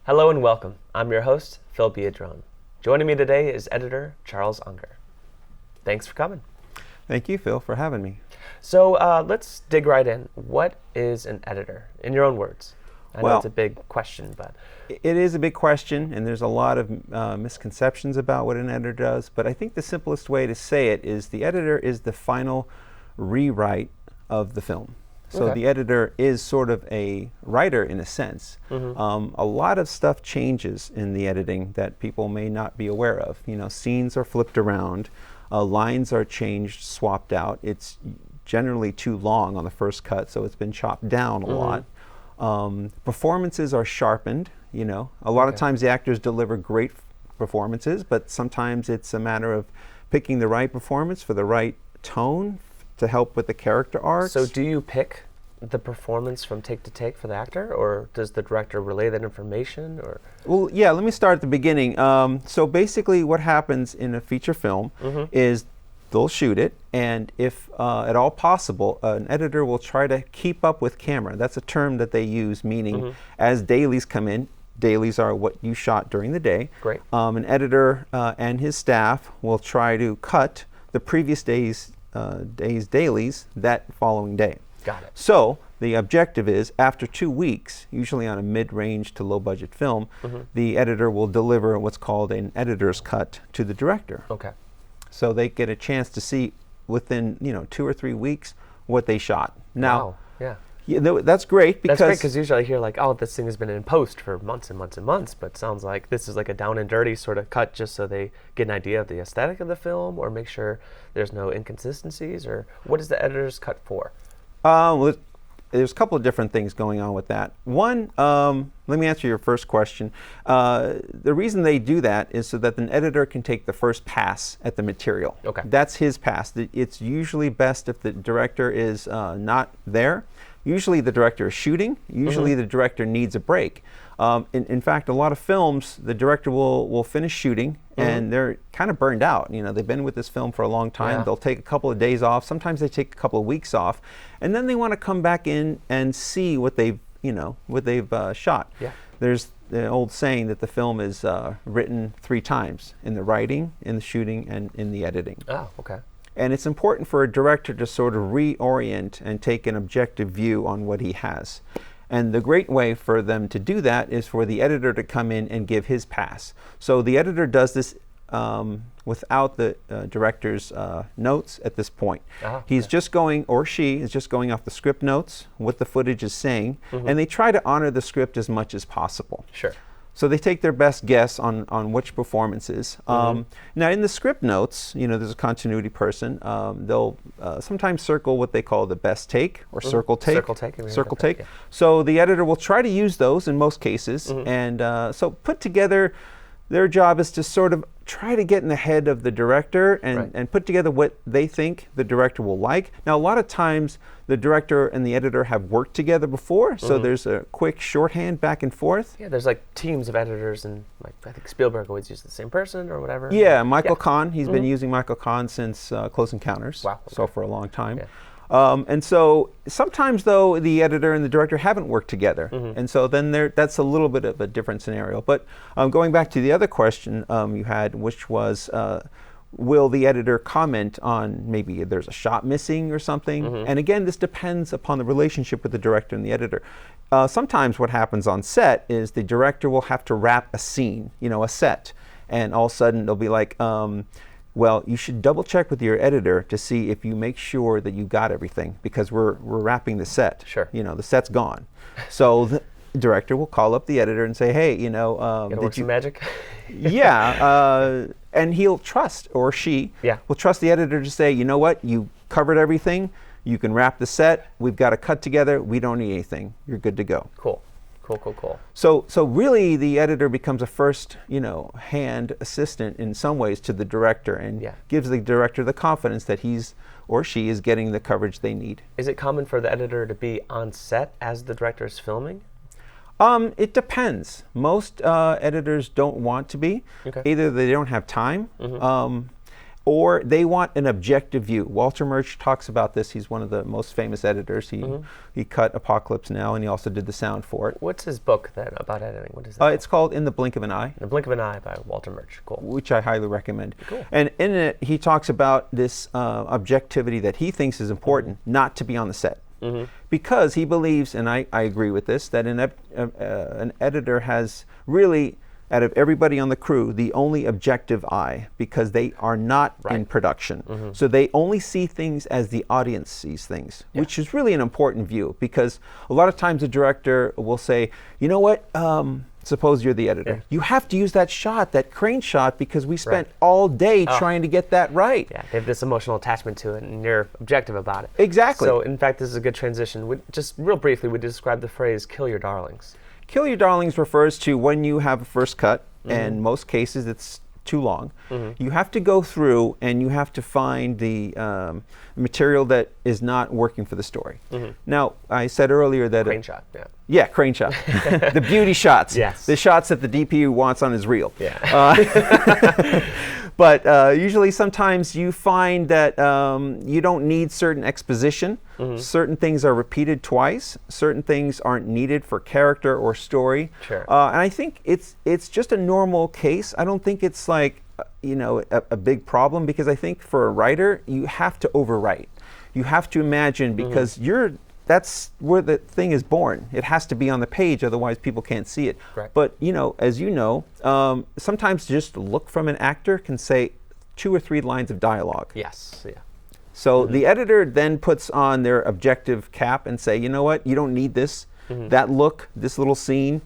Hello and welcome. I'm your host, Phil Biedron. Joining me today is editor Charles Unger. Thanks for coming. Thank you, Phil, for having me. So let's dig right in. What is an editor, in your own words? I know it's a big question, but... It is a big question, and there's a lot of misconceptions about what an editor does, but I think the simplest way to say it is the editor is the final rewrite of the film. So the editor is sort of a writer in a sense. A lot of stuff changes in the editing that people may not be aware of. You know, scenes are flipped around, lines are changed, swapped out. It's generally too long on the first cut, so it's been chopped down a lot. Performances are sharpened. You know, a lot of times the actors deliver great performances, but sometimes it's a matter of picking the right performance for the right tone to help with the character arcs. So do you pick the performance from take to take for the actor, or does the director relay that information? Or Well, yeah, let me start at the beginning. So basically what happens in a feature film is they'll shoot it, and if at all possible, an editor will try to keep up with camera. That's a term that they use, meaning as dailies come in, dailies are what you shot during the day. Great. An editor and his staff will try to cut the previous day's dailies that following day. Got it. So the objective is, after 2 weeks, usually on a mid-range to low-budget film, the editor will deliver what's called an editor's cut to the director. Okay. So they get a chance to see within 2 or 3 weeks what they shot. Now, Wow. Yeah. That's great because That's great because usually I hear like, oh, this thing has been in post for months and months and months, but it sounds like this is like a down and dirty sort of cut just so they get an idea of the aesthetic of the film or make sure there's no inconsistencies, or what is the editor's cut for? well, there's a couple of different things going on with that. One, let me answer your first question. The reason they do that is so that an editor can take the first pass at the material. Okay. That's his pass. It's usually best if the director is not there. Usually the director is shooting. Usually the director needs a break. In fact, a lot of films, the director will finish shooting and they're kind of burned out. You know, they've been with this film for a long time. They'll take a couple of days off. Sometimes they take a couple of weeks off, and then they want to come back in and see what they've shot. Yeah. There's the old saying that the film is written 3 times: in the writing, in the shooting, and in the editing. Oh, okay. And it's important for a director to sort of reorient and take an objective view on what he has. And the great way for them to do that is for the editor to come in and give his pass. So the editor does this without the director's notes at this point. He's just going, or she is just going off the script notes, what the footage is saying, and they try to honor the script as much as possible. Sure. So they take their best guess on which performances. Now in the script notes, there's a continuity person. They'll sometimes circle what they call the best take or circle take. Circle take. Circle take. Yeah. So the editor will try to use those in most cases. And so put together, their job is to sort of try to get in the head of the director and put together what they think the director will like. Now, a lot of times the director and the editor have worked together before, so there's a quick shorthand back and forth. Yeah, there's like teams of editors, and like I think Spielberg always used the same person or whatever. Yeah, Michael Kahn, he's been using Michael Kahn since Close Encounters, so for a long time. Yeah. And so sometimes, though, the editor and the director haven't worked together. And so then that's a little bit of a different scenario. But going back to the other question you had, which was, will the editor comment on maybe there's a shot missing or something? And again, this depends upon the relationship with the director and the editor. Sometimes what happens on set is the director will have to wrap a scene, a set. And all of a sudden they'll be like, well, you should double check with your editor to see if you make sure that you got everything, because we're wrapping the set. Sure. The set's gone. So the director will call up the editor and say, hey, Gonna work some magic? Yeah. And he'll trust, or she will trust the editor to say, you know what, you covered everything. You can wrap the set. We've got a cut together. We don't need anything. You're good to go. Cool. So really the editor becomes a first, hand assistant in some ways to the director, and gives the director the confidence that he's or she is getting the coverage they need. Is it common for the editor to be on set as the director is filming? It depends. Most editors don't want to be. Either they don't have time, or they want an objective view. Walter Murch talks about this. He's one of the most famous editors. He cut Apocalypse Now, and he also did the sound for it. What's his book then about editing? What is that? It's called In the Blink of an Eye. In the Blink of an Eye by Walter Murch. Cool. Which I highly recommend. Cool. And in it, he talks about this objectivity that he thinks is important, not to be on the set. Because he believes, and I agree with this, that an editor has really, out of everybody on the crew, the only objective eye, because they are not in production. So they only see things as the audience sees things, which is really an important view, because a lot of times a director will say, you know what, suppose you're the editor. You have to use that shot, that crane shot, because we spent all day trying to get that right. Yeah, they have this emotional attachment to it, and you're objective about it. Exactly. So, in fact, this is a good transition. Just real briefly, we describe the phrase "kill your darlings." Kill your darlings refers to when you have a first cut, and in most cases it's too long. You have to go through and you have to find the material that is not working for the story. Now, I said earlier that Crane shot, yeah, crane shot. The beauty shots. Yes. The shots that the DP wants on his reel. Yeah. But usually sometimes you find that you don't need certain exposition. Certain things are repeated twice. Certain things aren't needed for character or story. Sure. And I think it's just a normal case. I don't think it's like a big problem, because I think for a writer, you have to overwrite. You have to imagine, because that's where the thing is born. It has to be on the page, otherwise people can't see it. Right. But as you know, sometimes just look from an actor can say 2 or 3 lines of dialogue. Yes. Yeah. So the editor then puts on their objective cap and say, you know what, you don't need this. That look, this little scene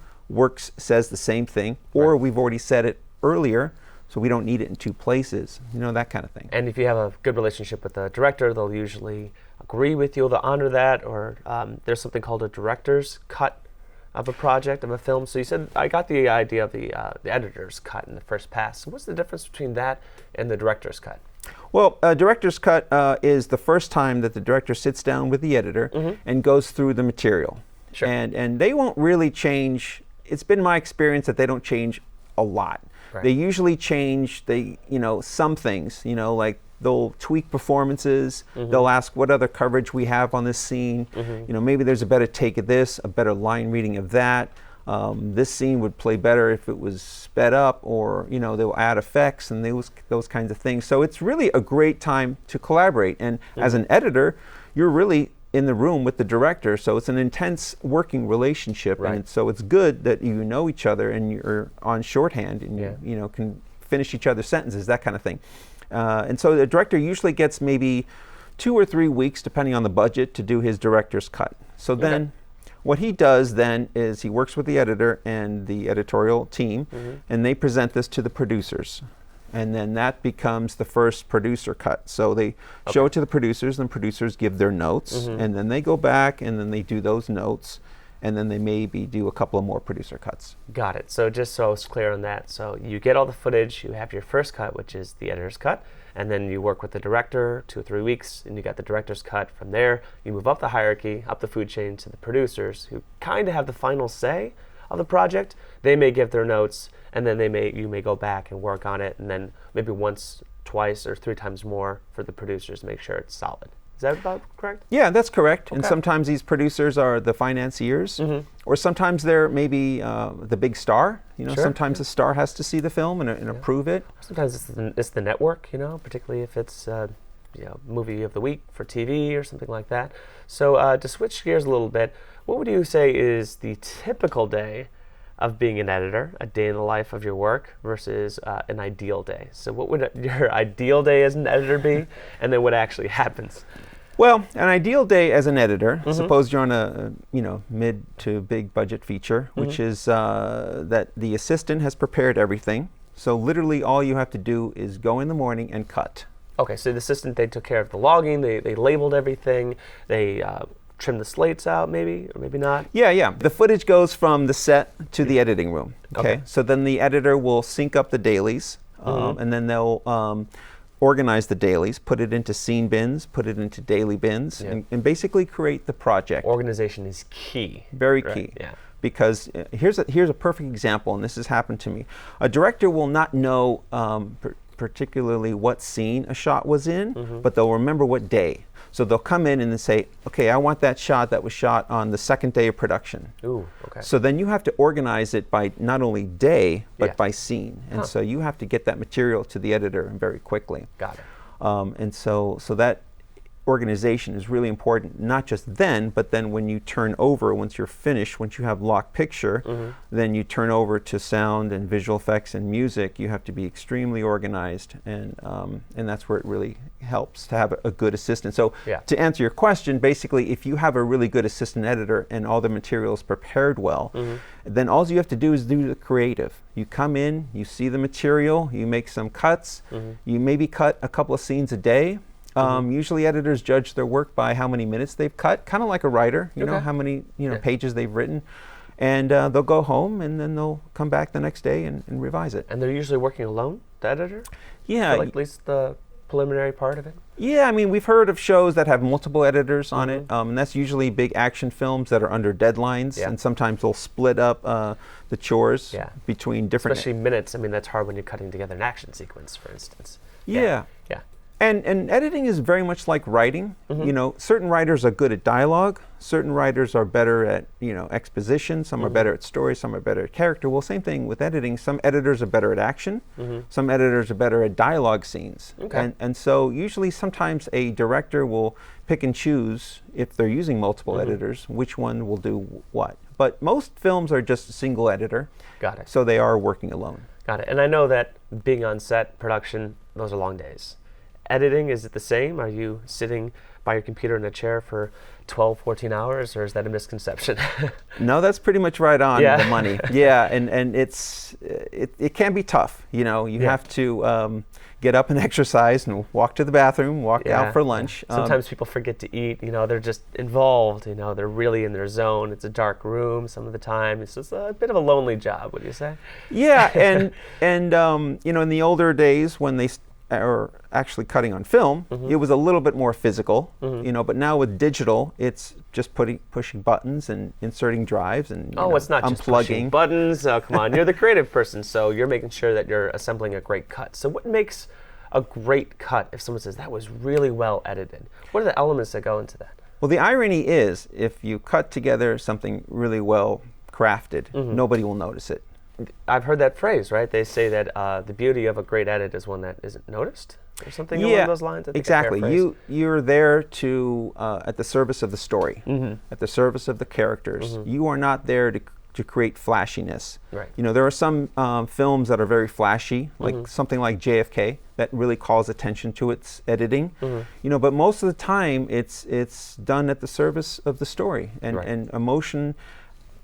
says the same thing, or we've already said it earlier, so we don't need it in 2 places. That kind of thing. And if you have a good relationship with the director, they'll usually agree with you, they'll honor that, or there's something called a director's cut of a project, of a film. So you said, I got the idea of the editor's cut in the first pass. So what's the difference between that and the director's cut? Well, a director's cut is the first time that the director sits down with the editor and goes through the material. Sure. And they won't really change. It's been my experience that they don't change a lot. Right. They usually change some things, like they'll tweak performances. They'll ask what other coverage we have on this scene. Maybe there's a better take of this, a better line reading of that. This scene would play better if it was sped up, or they'll add effects and those kinds of things. So it's really a great time to collaborate. And as an editor, you're really in the room with the director, so it's an intense working relationship. Right. And so it's good that you know each other and you're on shorthand and you can finish each other's sentences, that kind of thing. And so the director usually gets maybe 2 or 3 weeks, depending on the budget, to do his director's cut. So then what he does then is he works with the editor and the editorial team, and they present this to the producers. And then that becomes the first producer cut. So they show it to the producers, and producers give their notes, and then they go back and then they do those notes, and then they maybe do a couple of more producer cuts. Got it. So just so I was clear on that, so you get all the footage, you have your first cut, which is the editor's cut, and then you work with the director 2 or 3 weeks, and you got the director's cut. From there, you move up the hierarchy, up the food chain to the producers, who kind of have the final say of the project. They may give their notes, and then you may go back and work on it, and then maybe once, twice, or 3 times more for the producers to make sure it's solid. Is that about correct? Yeah, that's correct. Okay. And sometimes these producers are the financiers, or sometimes they're maybe the big star. Sure. Sometimes the star has to see the film and approve it. Sometimes it's the network, particularly if it's movie of the week for TV or something like that. So to switch gears a little bit, what would you say is the typical day of being an editor, a day in the life of your work, versus an ideal day? So what would your ideal day as an editor be, and then what actually happens? Well, an ideal day as an editor, suppose you're on a mid to big budget feature, which is that the assistant has prepared everything. So literally all you have to do is go in the morning and cut. Okay, so the assistant, they took care of the logging, they labeled everything, they trimmed the slates out maybe, or maybe not? Yeah. The footage goes from the set to the editing room. Okay. So then the editor will sync up the dailies, and then they'll organize the dailies, put it into scene bins, put it into daily bins, and basically create the project. Organization is key. Very right? key. Yeah. Because here's a perfect example, and this has happened to me. A director will not know particularly what scene a shot was in, but they'll remember what day. So they'll come in and then say, okay, I want that shot that was shot on the second day of production. Ooh, okay. So then you have to organize it by not only day, but by scene. And so you have to get that material to the editor very quickly. Got it. And so that organization is really important, not just then, but then when you turn over, once you're finished, once you have locked picture, then you turn over to sound and visual effects and music. You have to be extremely organized, and that's where it really helps to have a good assistant. So to answer your question, basically, if you have a really good assistant editor and all the materials prepared well, then all you have to do is do the creative. You come in, you see the material, you make some cuts, you maybe cut a couple of scenes a day. Usually editors judge their work by how many minutes they've cut, kind of like a writer, you know, how many pages they've written. And they'll go home and then they'll come back the next day and revise it. And they're usually working alone, the editor? Yeah. For like at least the preliminary part of it? Yeah, I mean, we've heard of shows that have multiple editors on it, and that's usually big action films that are under deadlines, and sometimes they'll split up the chores between different... Especially minutes. I mean, that's hard when you're cutting together an action sequence, for instance. Yeah. Yeah. And editing is very much like writing. You know, certain writers are good at dialogue. Certain writers are better at, you know, exposition. Some are better at story. Some are better at character. Well, same thing with editing. Some editors are better at action. Some editors are better at dialogue scenes. And so usually sometimes a director will pick and choose, if they're using multiple editors, which one will do what. But most films are just a single editor. Got it. So they are working alone. Got it. And I know that being on set, production, those are long days. Editing, is it the same? Are you sitting by your computer in a chair for 12, 14 hours, or is that a misconception? No, that's pretty much right on the money. Yeah, and it can be tough. You know, you have to get up and exercise and walk to the bathroom, walk out for lunch. Sometimes people forget to eat. You know, they're just involved. You know, they're really in their zone. It's a dark room some of the time. It's just a bit of a lonely job, would you say? Yeah, and you know, in the older days when they or actually cutting on film, it was a little bit more physical, you know, but now with digital, it's just pushing buttons and inserting drives and it's not just pushing buttons. Come on, you're the creative person, so you're making sure that you're assembling a great cut. So what makes a great cut if someone says, that was really well edited? What are the elements that go into that? Well, the irony is, if you cut together something really well crafted, nobody will notice it. I've heard that phrase, right? They say that the beauty of a great edit is one that isn't noticed, or something along those lines. I think exactly. You're there to at the service of the story, at the service of the characters. You are not there to create flashiness. Right. You know, there are some films that are very flashy, like something like JFK, that really calls attention to its editing. You know, but most of the time, it's done at the service of the story and emotion.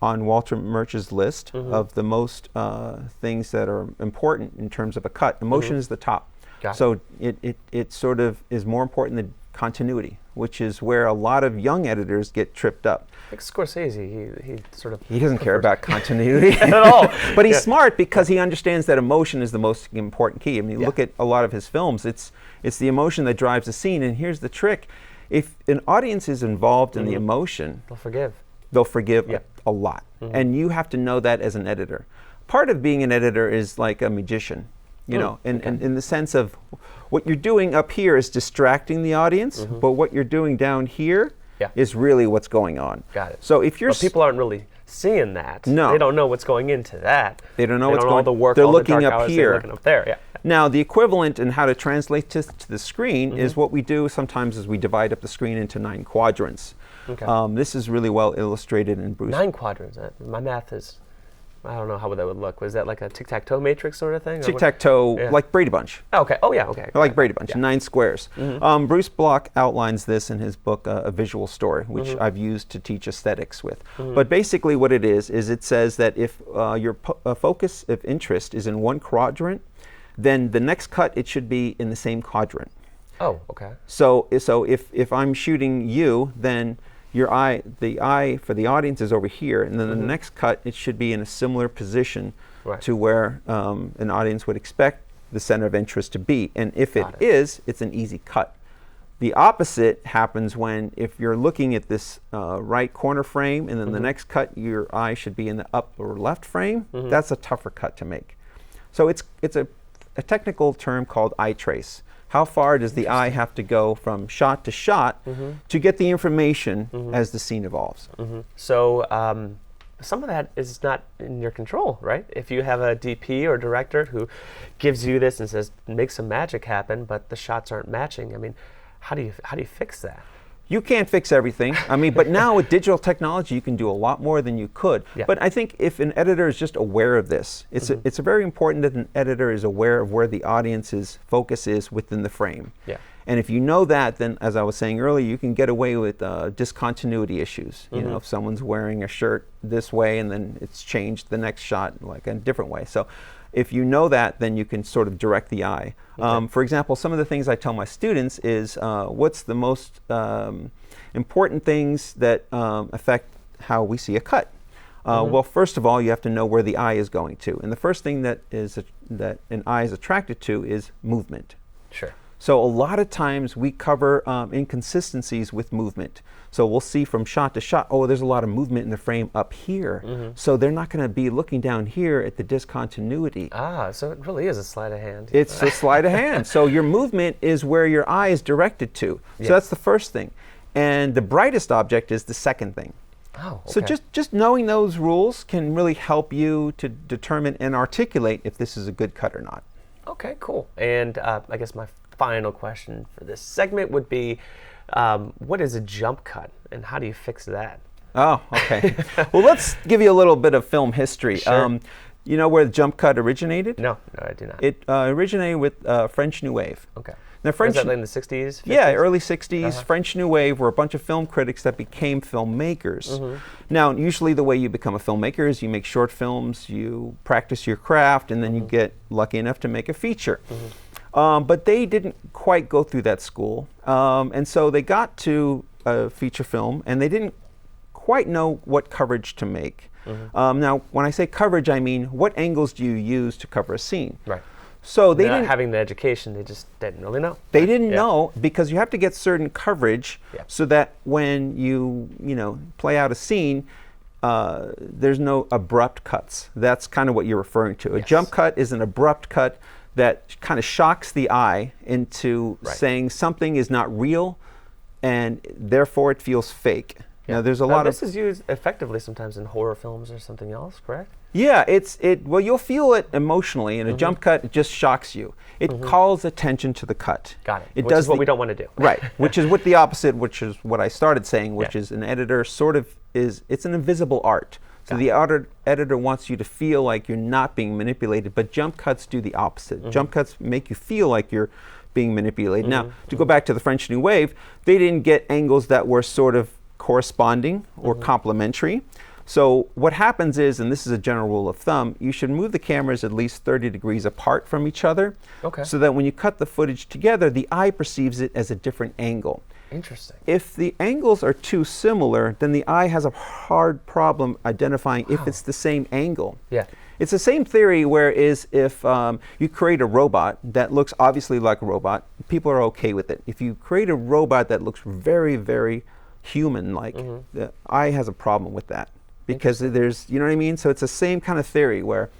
On Walter Murch's list of the most things that are important in terms of a cut, emotion is the top. So it sort of is more important than continuity, which is where a lot of young editors get tripped up. Like Scorsese, he sort of... He doesn't care about continuity at all. But he's smart because he understands that emotion is the most important key. I mean, look at a lot of his films. It's the emotion that drives the scene. And here's the trick. If an audience is involved in the emotion... They'll forgive a lot. And you have to know that as an editor. Part of being an editor is like a magician, you know, and in the sense of what you're doing up here is distracting the audience, but what you're doing down here is really what's going on. Got it. So if you're... But people aren't really seeing that. No. They don't know what's going into that. They don't know what's going on. The work, they're all looking the dark up hours, here. They're looking up there, Now, the equivalent and how to translate this to the screen is what we do sometimes is we divide up the screen into 9 quadrants. This is really well illustrated in Bruce. 9 quadrants. My math is, I don't know how that would look. Was that like a tic-tac-toe matrix sort of thing? Tic-tac-toe, like Brady Bunch. Okay. Oh, yeah. Okay. Like Brady Bunch, 9 squares. Bruce Bloch outlines this in his book, A Visual Story, which I've used to teach aesthetics with. But basically what it is it says that if your focus of interest is in one quadrant, then the next cut, it should be in the same quadrant. Oh, okay. So if I'm shooting you, then the eye for the audience is over here, and then the next cut, it should be in a similar position to where an audience would expect the center of interest to be. And if it is, it's an easy cut. The opposite happens when if you're looking at this right corner frame, and then the next cut, your eye should be in the upper left frame. That's a tougher cut to make. So it's a a technical term called eye trace. How far does the eye have to go from shot to shot to get the information as the scene evolves? So some of that is not in your control, right? If you have a DP or director who gives you this and says, make some magic happen, but the shots aren't matching, I mean, how do you fix that? You can't fix everything. I mean, but now with digital technology, you can do a lot more than you could. Yeah. But I think if an editor is just aware of this, it's very important that an editor is aware of where the audience's focus is within the frame. Yeah. And if you know that, then as I was saying earlier, you can get away with discontinuity issues. You know, if someone's wearing a shirt this way and then it's changed the next shot like a different way. So if you know that, then you can sort of direct the eye. Okay. For example, some of the things I tell my students is what's the most important things that affect how we see a cut. Well, first of all, you have to know where the eye is going to. And the first thing that an eye is attracted to is movement. Sure. So a lot of times we cover inconsistencies with movement. So we'll see from shot to shot, oh, there's a lot of movement in the frame up here. So they're not going to be looking down here at the discontinuity. Ah, so it really is a sleight of hand. It's a sleight of hand. So your movement is where your eye is directed to. So that's the first thing. And the brightest object is the second thing. Oh, okay. So just knowing those rules can really help you to determine and articulate if this is a good cut or not. Okay, cool. And I guess my final question for this segment would be, what is a jump cut and how do you fix that? Oh, okay. Well, let's give you a little bit of film history. Sure. You know where the jump cut originated? No, I do not. It originated with French New Wave. Okay. Now, Was that like in the 60s? 50s? Yeah, early 60s. French New Wave were a bunch of film critics that became filmmakers. Now, usually the way you become a filmmaker is you make short films, you practice your craft, and then you get lucky enough to make a feature. But they didn't quite go through that school. And so they got to a feature film, and they didn't quite know what coverage to make. Now, when I say coverage, I mean what angles do you use to cover a scene? Right. So they Not didn't having the education, they just didn't really know. They didn't know because you have to get certain coverage so that when you play out a scene, there's no abrupt cuts. That's kind of what you're referring to. A jump cut is an abrupt cut that kind of shocks the eye into saying something is not real, and therefore it feels fake. Now, there's a lot of... This is used effectively sometimes in horror films or something else, correct? Yeah, well, you'll feel it emotionally. In a jump cut, it just shocks you. It calls attention to the cut. Got it. It Which does is what we don't want to do. Right, which is what the opposite, which is what I started saying, which is an editor sort of it's an invisible art. So the editor wants you to feel like you're not being manipulated, but jump cuts do the opposite. Jump cuts make you feel like you're being manipulated. Now, to go back to the French New Wave, they didn't get angles that were sort of corresponding or complementary. So what happens is, and this is a general rule of thumb, you should move the cameras at least 30 degrees apart from each other, so that when you cut the footage together, the eye perceives it as a different angle. Interesting. If the angles are too similar, then the eye has a hard problem identifying if it's the same angle. Yeah. It's the same theory whereas if you create a robot that looks obviously like a robot, people are okay with it. If you create a robot that looks very, very human-like, the eye has a problem with that. Because there's, you know what I mean? So it's the same kind of theory where,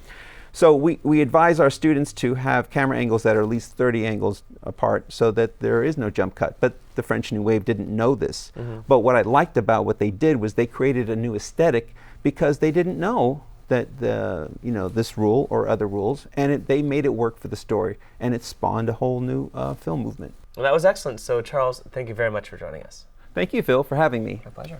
so we advise our students to have camera angles that are at least 30 angles apart so that there is no jump cut. But the French New Wave didn't know this. But what I liked about what they did was they created a new aesthetic because they didn't know that this rule or other rules, and they made it work for the story, and it spawned a whole new film movement. Well, that was excellent. So Charles, thank you very much for joining us. Thank you, Phil, for having me. My pleasure.